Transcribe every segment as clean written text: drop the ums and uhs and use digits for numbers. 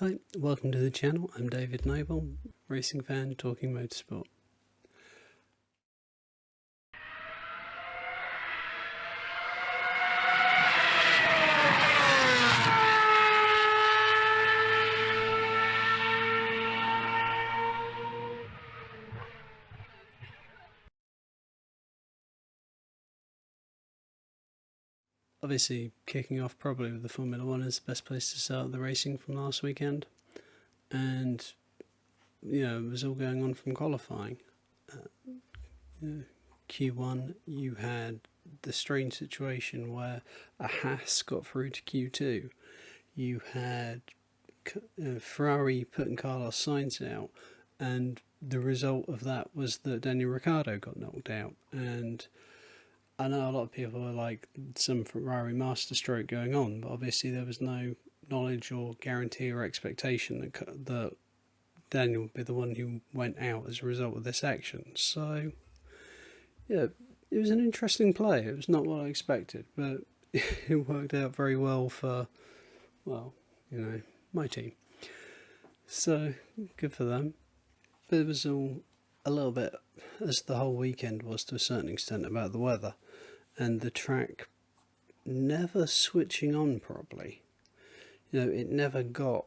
Hi, welcome to the channel. I'm David Noble, racing fan talking motorsport. Obviously, kicking off probably with the Formula One is the best place to start the racing from last weekend. And, it was all going on from qualifying. Q1, you had the strange situation where a Haas got through to Q2. You had Ferrari putting Carlos Sainz out, and the result of that was that Daniel Ricciardo got knocked out. And I know a lot of people are like some Ferrari masterstroke going on, but obviously there was no knowledge or guarantee or expectation that Daniel would be the one who went out as a result of this action. So, yeah, it was an interesting play. It was not what I expected, but it worked out very well for, my team. So, good for them. But it was all a little bit, as the whole weekend was to a certain extent, about the weather and the track never switching on properly. It never got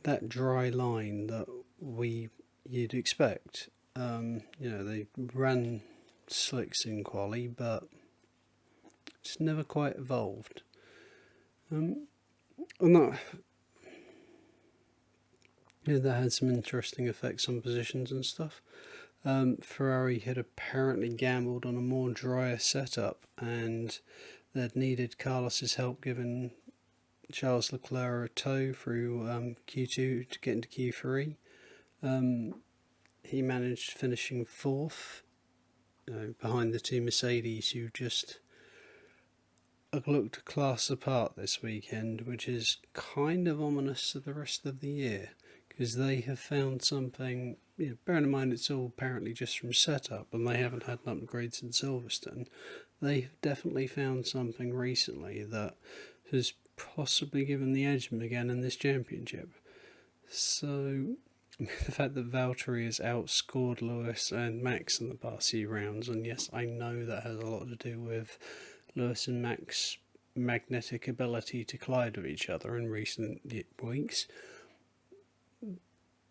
that dry line that you'd expect. They ran slicks in quali, but it's never quite evolved. That had some interesting effects on positions and stuff. Ferrari had apparently gambled on a more drier setup, and they'd needed Carlos's help giving Charles Leclerc a tow through Q2 to get into Q3. He managed finishing fourth, behind the two Mercedes, who just looked a class apart this weekend, which is kind of ominous for the rest of the year, because they have found something. Bearing in mind it's all apparently just from setup and they haven't had an upgrade since Silverstone, they've definitely found something recently that has possibly given the edge them again in this championship. So the fact that Valtteri has outscored Lewis and Max in the past few rounds, and yes, I know that has a lot to do with Lewis and Max's magnetic ability to collide with each other in recent weeks,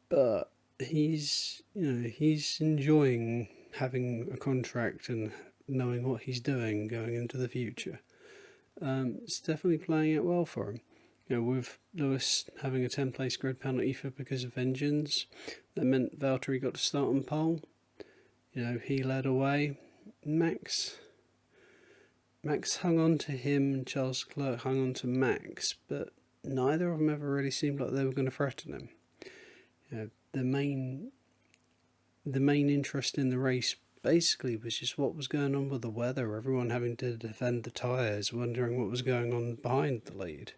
but he's enjoying having a contract and knowing what he's doing going into the future. It's definitely playing out well for him. With Lewis having a 10-place grid penalty because of engines, that meant Valtteri got to start on pole. He led away. Max hung on to him and Charles Leclerc hung on to Max, but neither of them ever really seemed like they were going to threaten him. The main interest in the race basically was just what was going on with the weather, everyone having to defend the tyres, wondering what was going on behind the lead.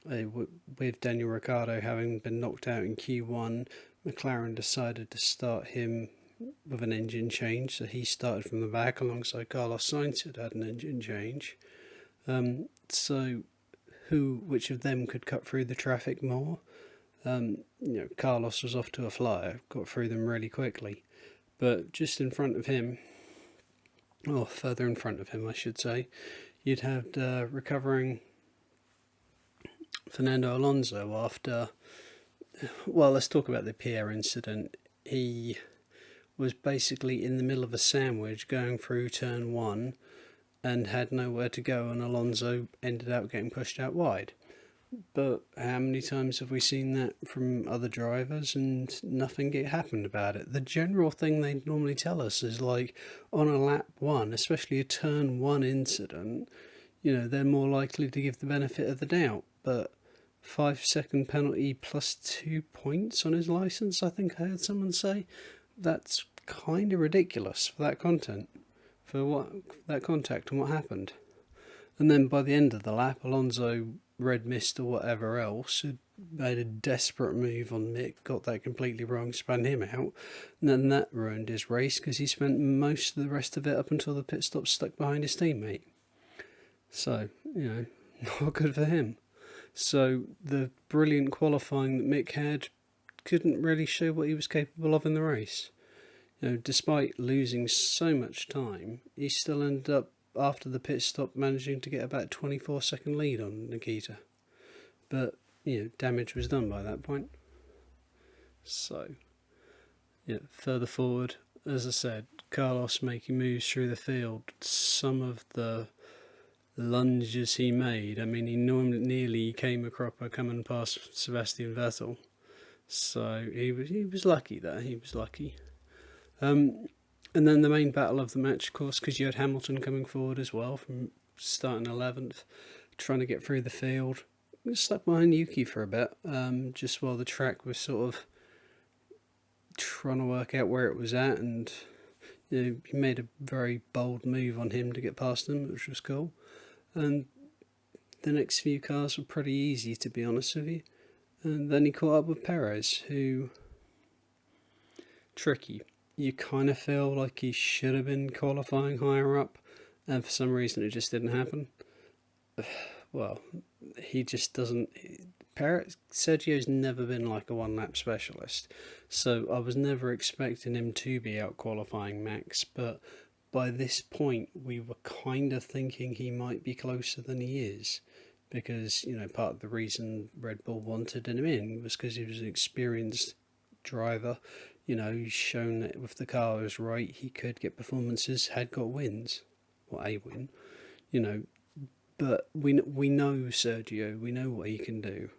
With Daniel Ricciardo having been knocked out in Q1, McLaren decided to start him with an engine change, so he started from the back alongside Carlos Sainz, who had an engine change. So which of them could cut through the traffic more? Carlos was off to a flyer, got through them really quickly, but just in front of him, or further in front of him I should say, you'd have recovering Fernando Alonso after, let's talk about the Pierre incident. He was basically in the middle of a sandwich going through turn 1 and had nowhere to go, and Alonso ended up getting pushed out wide. But how many times have we seen that from other drivers and nothing happened about it? The general thing they normally tell us is like on a lap 1, especially a turn 1 incident, they're more likely to give the benefit of the doubt. But 5-second penalty plus 2 points on his licence, I think I heard someone say. That's kind of ridiculous for that content, that contact and what happened. And then by the end of the lap, Alonso red mist or whatever else had made a desperate move on Mick, got that completely wrong, spun him out, and then that ruined his race because he spent most of the rest of it up until the pit stop stuck behind his teammate. So, not good for him. So the brilliant qualifying that Mick had couldn't really show what he was capable of in the race. Despite losing so much time, he still ended up, after the pit stop, managing to get about 24-second lead on Nikita. But, damage was done by that point. So, further forward, as I said, Carlos making moves through the field. Some of the lunges he made, he nearly came a cropper coming past Sebastian Vettel. So he was lucky there. He was lucky. And then the main battle of the match, of course, because you had Hamilton coming forward as well from starting 11th, trying to get through the field. He was stuck behind Yuki for a bit, just while the track was sort of trying to work out where it was at, and he made a very bold move on him to get past him, which was cool. And the next few cars were pretty easy, to be honest with you. And then he caught up with Perez, who... tricky. You kind of feel like he should have been qualifying higher up, and for some reason it just didn't happen. Well, he just doesn't... Sergio's never been like a one-lap specialist, so I was never expecting him to be out-qualifying Max, but by this point we were kind of thinking he might be closer than he is, because, part of the reason Red Bull wanted him in was because he was an experienced driver. He's shown that if the car was right, he could get performances, had got wins, or a win, but we know Sergio, we know what he can do.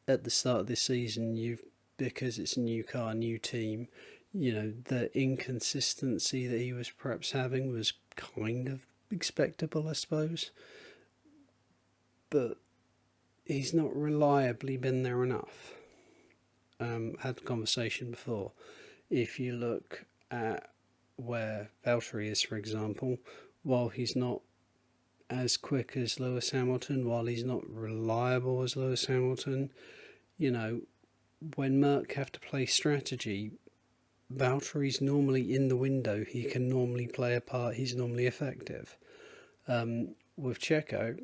At the start of this season, because it's a new car, new team, the inconsistency that he was perhaps having was kind of expectable, I suppose. But he's not reliably been there enough. Had the conversation before. If you look at where Valtteri is, for example, while he's not as quick as Lewis Hamilton, while he's not reliable as Lewis Hamilton, when Merc have to play strategy, Valtteri's normally in the window. He can normally play a part. He's normally effective. With Checo,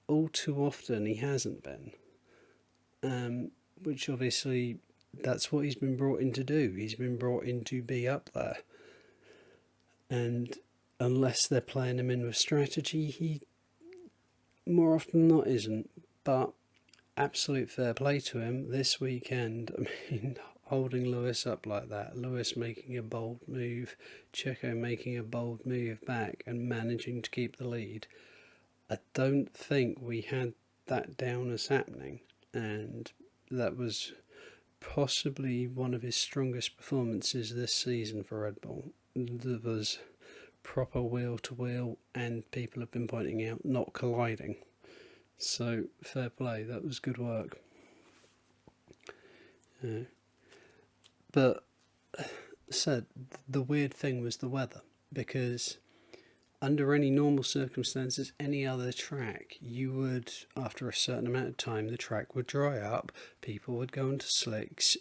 all too often he hasn't been. Which obviously, that's what he's been brought in to do. He's been brought in to be up there. And unless they're playing him in with strategy, he more often than not isn't. But absolute fair play to him this weekend. Holding Lewis up like that, Lewis making a bold move, Checo making a bold move back and managing to keep the lead. I don't think we had that down as happening, and that was possibly one of his strongest performances this season for Red Bull. There was proper wheel to wheel, and people have been pointing out not colliding. So fair play, that was good work. But the weird thing was the weather, because under any normal circumstances, any other track, you would, after a certain amount of time, the track would dry up, people would go into slicks.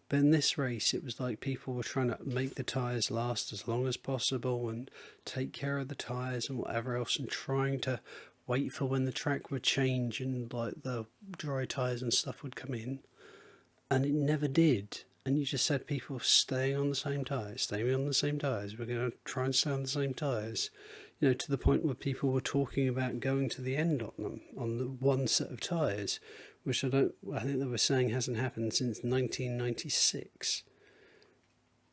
But in this race, it was like people were trying to make the tyres last as long as possible and take care of the tyres and whatever else, and trying to wait for when the track would change and like the dry tyres and stuff would come in. And it never did. And you just had people staying on the same tyres, staying on the same tyres. We're going to try and stay on the same tyres. To the point where people were talking about going to the end on them, on the one set of tyres, which I think they were saying hasn't happened since 1996.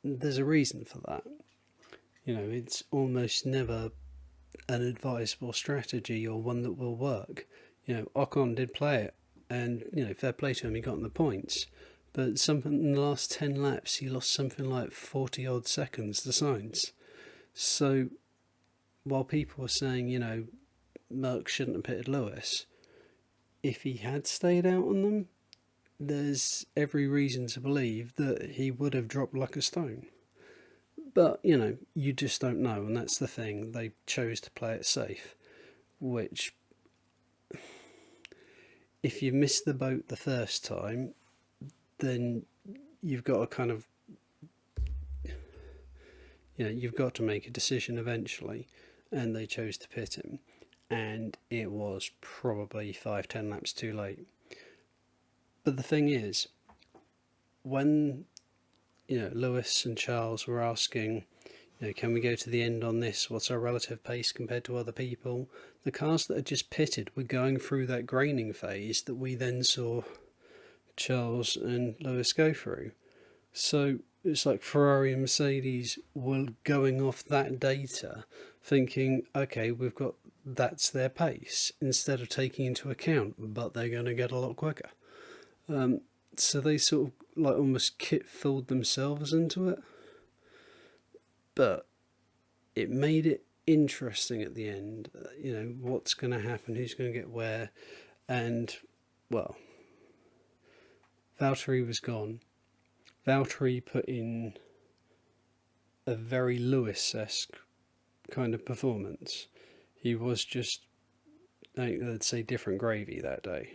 There's a reason for that. It's almost never an advisable strategy or one that will work. Ocon did play it, and, fair play to him, he got in the points. But something in the last 10 laps, he lost something like 40 odd seconds to Sainz. So, while people were saying, Merck shouldn't have pitted Lewis, if he had stayed out on them, there's every reason to believe that he would have dropped like a stone. But, you just don't know, and that's the thing. They chose to play it safe, which, if you miss the boat the first time, then you've got to kind of, you've got to make a decision eventually, and they chose to pit him. and it was probably 5-10 laps too late. But the thing is, when Lewis and Charles were asking, can we go to the end on this? What's our relative pace compared to other people? The cars that had just pitted were going through that graining phase that we then saw Charles and Lewis go through. So it's like Ferrari and Mercedes were going off that data, thinking, okay, that's their pace, instead of taking into account, but they're going to get a lot quicker. So they sort of like almost kit-fooled themselves into it. But it made it interesting at the end, what's going to happen, who's going to get where. And, well, Valtteri was gone. Valtteri put in a very Lewis-esque kind of performance. He was just, I'd say, different gravy that day.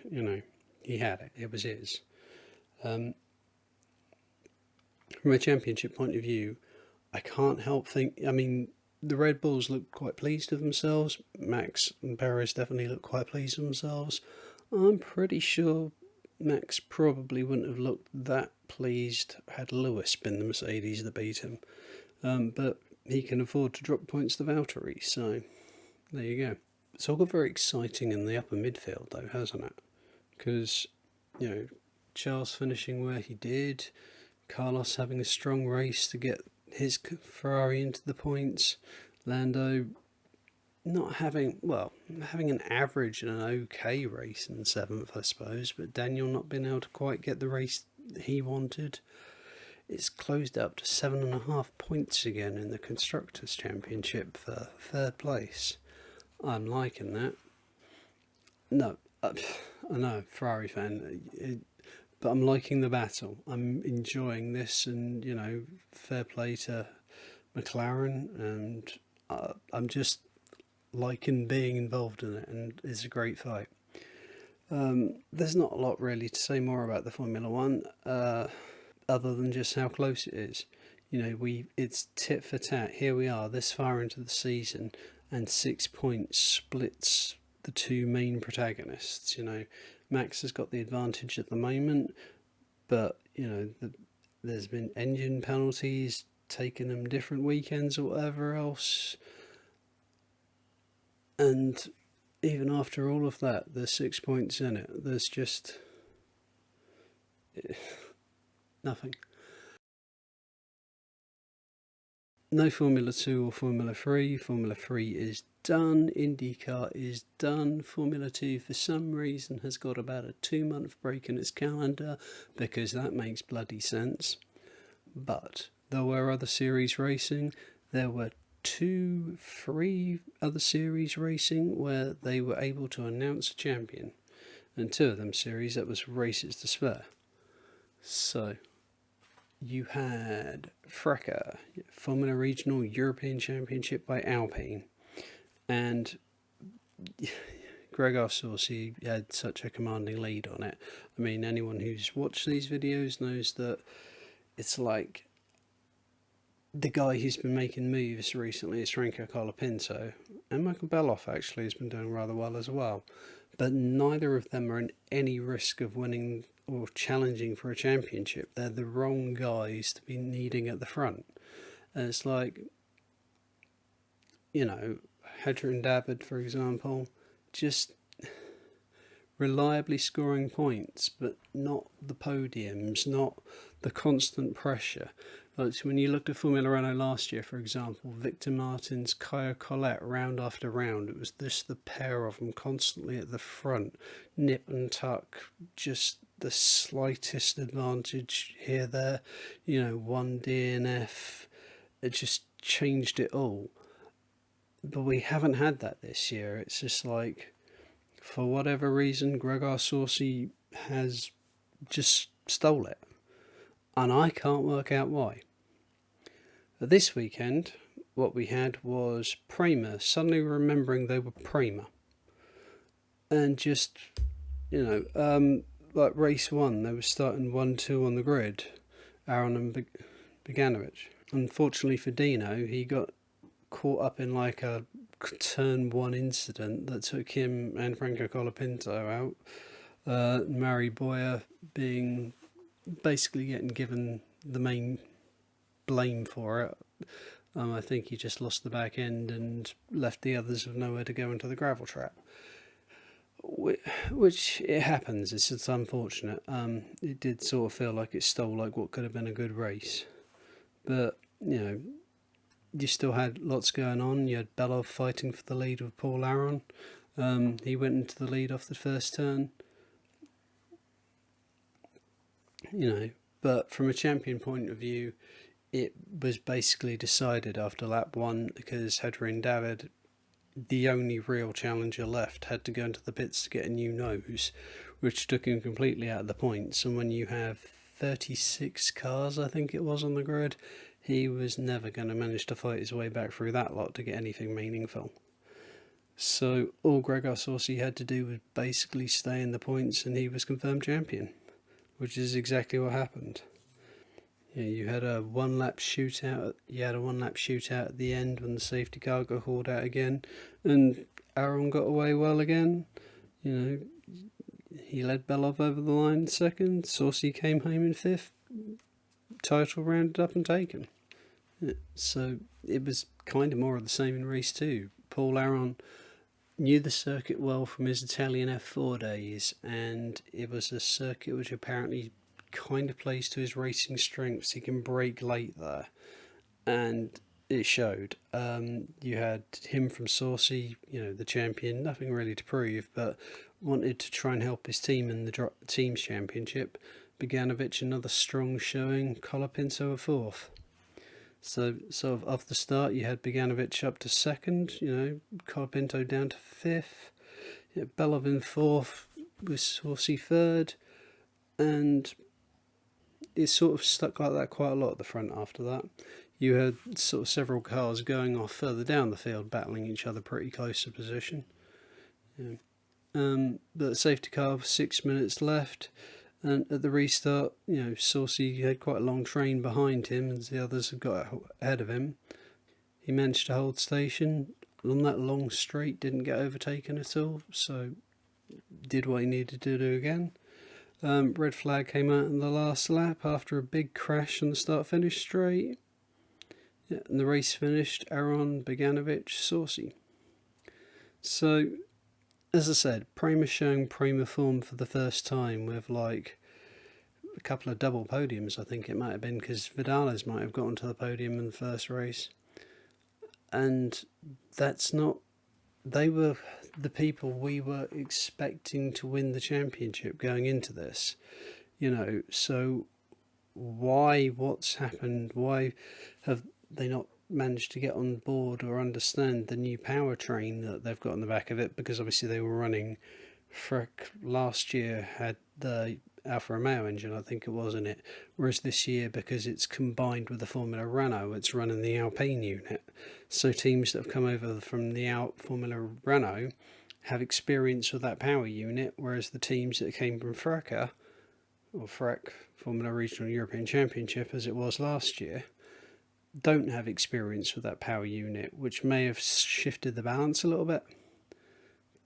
He had it. It was his. From a championship point of view, I can't help the Red Bulls looked quite pleased with themselves. Max and Perez definitely looked quite pleased with themselves. I'm pretty sure Max probably wouldn't have looked that pleased had Lewis been the Mercedes that beat him. But he can afford to drop points to Valtteri, so there you go. It's all got very exciting in the upper midfield, though, hasn't it? Because, Charles finishing where he did, Carlos having a strong race to get his Ferrari into the points, Lando not having an average and an okay race in 7th, I suppose, but Daniel not being able to quite get the race he wanted. It's closed up to 7.5 points again in the Constructors' Championship for 3rd place. I'm liking that. No, I know, Ferrari fan, but I'm liking the battle. I'm enjoying this, and fair play to McLaren, and I'm just liking being involved in it, and it's a great fight. There's not a lot really to say more about the Formula One, other than just how close it is. It's tit for tat. Here we are, this far into the season, and 6 points splits the two main protagonists. Max has got the advantage at the moment, but there's been engine penalties, taking them different weekends or whatever else, and even after all of that, there's 6 points in it. There's just nothing. No Formula 2 or Formula 3. Formula 3 is done. IndyCar is done. Formula 2, for some reason, has got about a 2-month break in its calendar, because that makes bloody sense. But there were other series racing. There were 3 other series racing where they were able to announce a champion. And 2 of them series, that was races to spare. So you had FRECA, Formula Regional European Championship by Alpine, and Gregor Saucy had such a commanding lead on it. Anyone who's watched these videos knows that it's like the guy who's been making moves recently is Franco Colapinto, and Michael Beloff actually has been doing rather well as well, but neither of them are in any risk of winning or challenging for a championship. They're the wrong guys to be needing at the front. And it's like, Hedger and David, for example, just reliably scoring points, but not the podiums, not the constant pressure. Like when you looked at Formula Renault last year, for example, Victor Martins, Caio Collet, round after round, it was just the pair of them constantly at the front, nip and tuck, just the slightest advantage here, there, one DNF, it just changed it all. But we haven't had that this year. It's just like, for whatever reason, Gregor Saucy has just stole it, and I can't work out why. But this weekend, what we had was Prema suddenly remembering they were Prema, and just, like race 1, they were starting 1-2 on the grid, Aaron and Beganovic. Unfortunately for Dino, he got caught up in like a turn one incident that took him and Franco Colapinto out. Mari Boyer being basically getting given the main blame for it. I think he just lost the back end and left the others with nowhere to go into the gravel trap. Which it happens. It's just unfortunate. It did sort of feel like it stole like what could have been a good race, but you still had lots going on. You had Belov fighting for the lead with Paul Aron. He went into the lead off the first turn. But from a champion point of view, it was basically decided after lap one because Hedrin David, the only real challenger left, had to go into the pits to get a new nose, which took him completely out of the points. And when you have 36 cars, I think it was, on the grid, he was never going to manage to fight his way back through that lot to get anything meaningful. So all Gregor Saucy had to do was basically stay in the points, and he was confirmed champion, which is exactly what happened. You had a one-lap shootout. You had a one-lap shootout at the end when the safety car got hauled out again, and Aron got away well again. He led Belov over the line second. Saucy came home in fifth. Title rounded up and taken. So it was kind of more of the same in race two. Paul Aron knew the circuit well from his Italian F4 days, and it was a circuit which apparently kind of plays to his racing strengths. He can brake late there, and it showed. You had him from Saucy, the champion, nothing really to prove, but wanted to try and help his team in the team's championship. Bogdanovic, another strong showing. Colapinto a fourth. So sort of off the start, you had Bogdanovic up to second, Colapinto down to fifth, Belov in fourth, with Saucy third, and it sort of stuck like that quite a lot at the front after that. You had sort of several cars going off further down the field, battling each other pretty close to position. But the safety car, 6 minutes left, and at the restart, Saucy had quite a long train behind him, and the others had got ahead of him. He managed to hold station on that long straight, didn't get overtaken at all, so did what he needed to do again. Red flag came out in the last lap after a big crash on the start-finish straight. And the race finished Aron, Bogdanovic, Saucy. So, as I said, Prema showing Prema form for the first time with like a couple of double podiums, I think it might have been, because Vidales might have gotten to the podium in the first race. And that's not... They were the people we were expecting to win the championship going into this. So what's happened? Why have they not managed to get on board or understand the new powertrain that they've got on the back of it? Because obviously they were running... FRECA last year had the Alfa Romeo engine, I think it was, in it, whereas this year, because it's combined with the Formula Renault, it's running the Alpine unit. So teams that have come over from the Formula Renault have experience with that power unit, whereas the teams that came from FRECA, or FREC, Formula Regional European Championship, as it was last year, don't have experience with that power unit, which may have shifted the balance a little bit.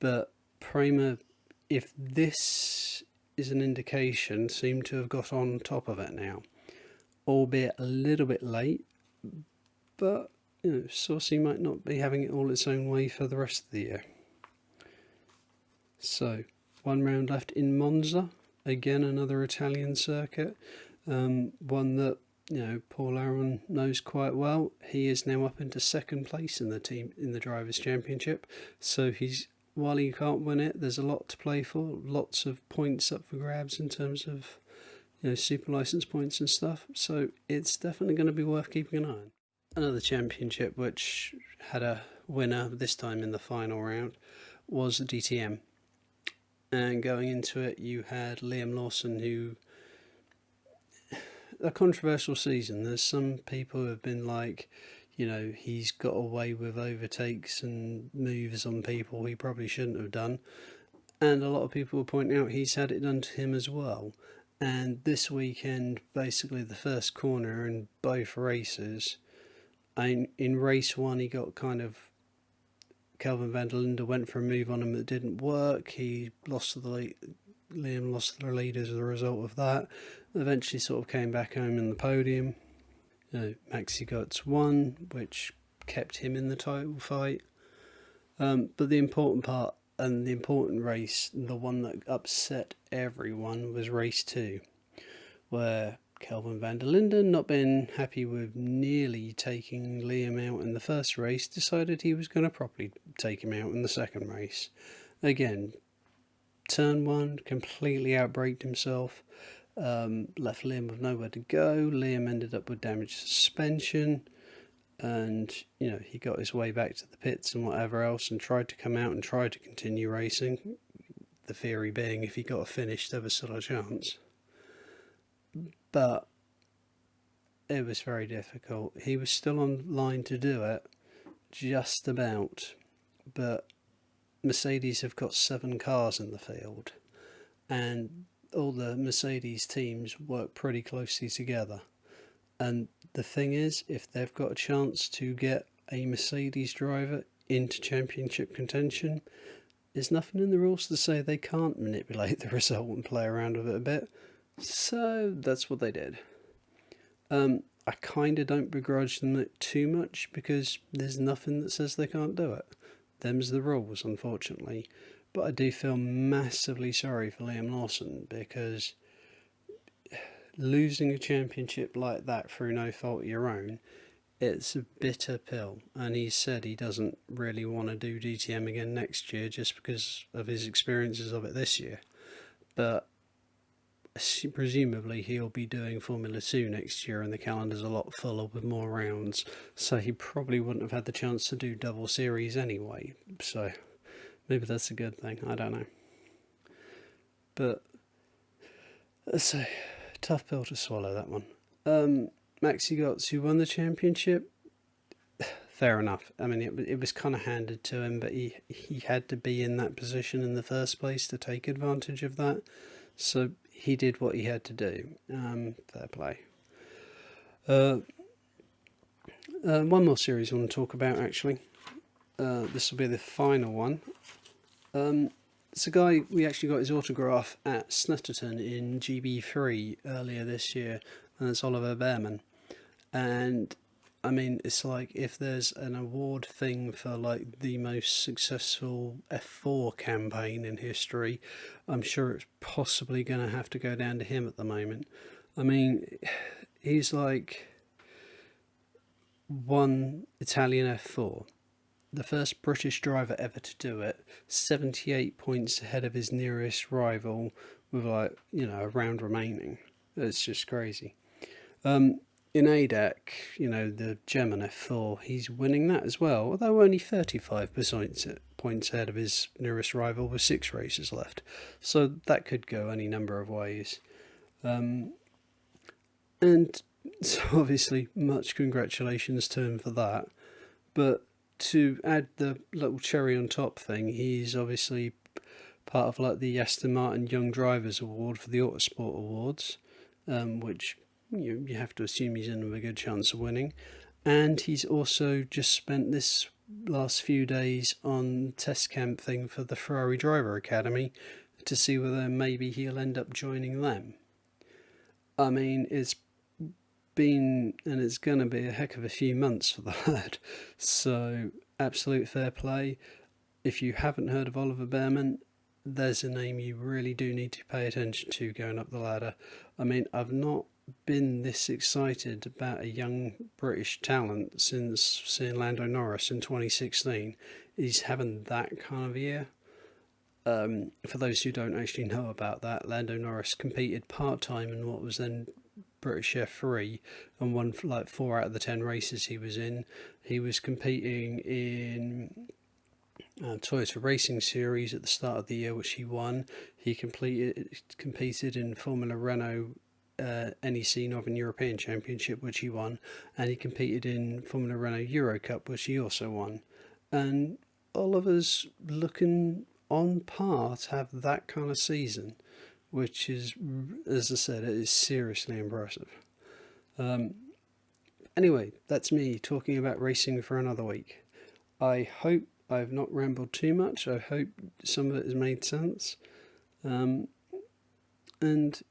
But Prema, if this is an indication, seem to have got on top of it now, albeit a little bit late, but Saucy might not be having it all its own way for the rest of the year. So, one round left in Monza, again another Italian circuit, one that Paul Aron knows quite well. He is now up into second place in the Drivers' Championship, so while he can't win it, there's a lot to play for, lots of points up for grabs in terms of super license points and stuff, so it's definitely going to be worth keeping an eye on. Another championship which had a winner, this time in the final round, was the DTM. And going into it, you had Liam Lawson, who... a controversial season. There's some people who have been like, he's got away with overtakes and moves on people he probably shouldn't have done. And a lot of people will point out he's had it done to him as well. And this weekend, basically the first corner in both races, in race one he got kind of Kelvin van der Linde went for a move on him that didn't work. Liam lost the lead as a result of that. Eventually sort of came back home in the podium. Maxi Götz won, which kept him in the title fight. But the important part and the important race, the one that upset everyone, was race 2, where Kelvin van der Linde, not being happy with nearly taking Liam out in the first race, decided he was going to properly take him out in the second race. Again, turn 1, completely outbraked himself, left Liam with nowhere to go. Liam ended up with damaged suspension, and he got his way back to the pits and whatever else, and tried to come out and tried to continue racing. The theory being, if he got a finish, there was still a chance. But it was very difficult. He was still on line to do it, just about, but Mercedes have got 7 cars in the field, and all the Mercedes teams work pretty closely together. And the thing is, if they've got a chance to get a Mercedes driver into championship contention, there's nothing in the rules to say they can't manipulate the result and play around with it a bit. So that's what they did. I kind of don't begrudge them it too much, because there's nothing that says they can't do it. Them's the rules, unfortunately. But I do feel massively sorry for Liam Lawson, because losing a championship like that through no fault of your own, it's a bitter pill. And he said he doesn't really want to do DTM again next year just because of his experiences of it this year. But presumably he'll be doing Formula 2 next year, and the calendar's a lot fuller with more rounds, so he probably wouldn't have had the chance to do double series anyway, so maybe that's a good thing, I don't know. But it's a tough pill to swallow, that one. Maxi Götz, who won the championship, fair enough. I mean, it was kind of handed to him, but he had to be in that position in the first place to take advantage of that, so he did what he had to do. Fair play. One more series I want to talk about, actually. This will be the final one. It's a guy, we actually got his autograph at Snetterton in GB3 earlier this year, and it's Oliver Bearman. And I mean, it's like, if there's an award thing for like the most successful F4 campaign in history, I'm sure it's possibly going to have to go down to him at the moment. I mean, he's like won Italian F4, the first British driver ever to do it, 78 points ahead of his nearest rival with a round remaining. It's just crazy. In ADAC, the German F4, he's winning that as well, although only 35 points ahead of his nearest rival with 6 races left. So that could go any number of ways. And so obviously, much congratulations to him for that. But to add the little cherry on top thing, he's obviously part of like the Aston Martin Young Drivers Award for the Autosport Awards, which you have to assume he's in with a good chance of winning. And he's also just spent this last few days on test camp thing for the Ferrari Driver Academy to see whether maybe he'll end up joining them. I mean, it's been, and it's going to be, a heck of a few months for the lad. So, absolute fair play. If you haven't heard of Oliver Bearman, there's a name you really do need to pay attention to going up the ladder. I mean, I've not been this excited about a young British talent since seeing Lando Norris in 2016. He's having that kind of year. For those who don't actually know about that, Lando Norris competed part-time in what was then British F3 and won like 4 out of the 10 races he was in. He was competing in Toyota Racing Series at the start of the year, which he won. He competed in Formula Renault NEC Northern European Championship, which he won, and he competed in Formula Renault Euro Cup, which he also won. And Oliver's looking on par to have that kind of season, which is, as I said, it is seriously impressive. Anyway, that's me talking about racing for another week. I hope I've not rambled too much. I hope some of it has made sense. And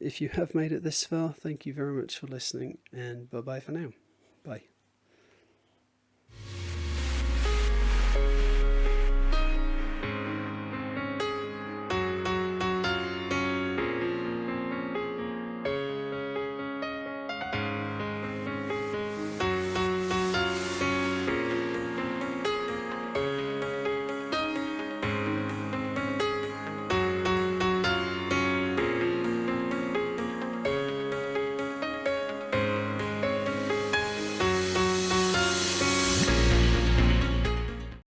if you have made it this far, thank you very much for listening, and bye-bye for now. Bye.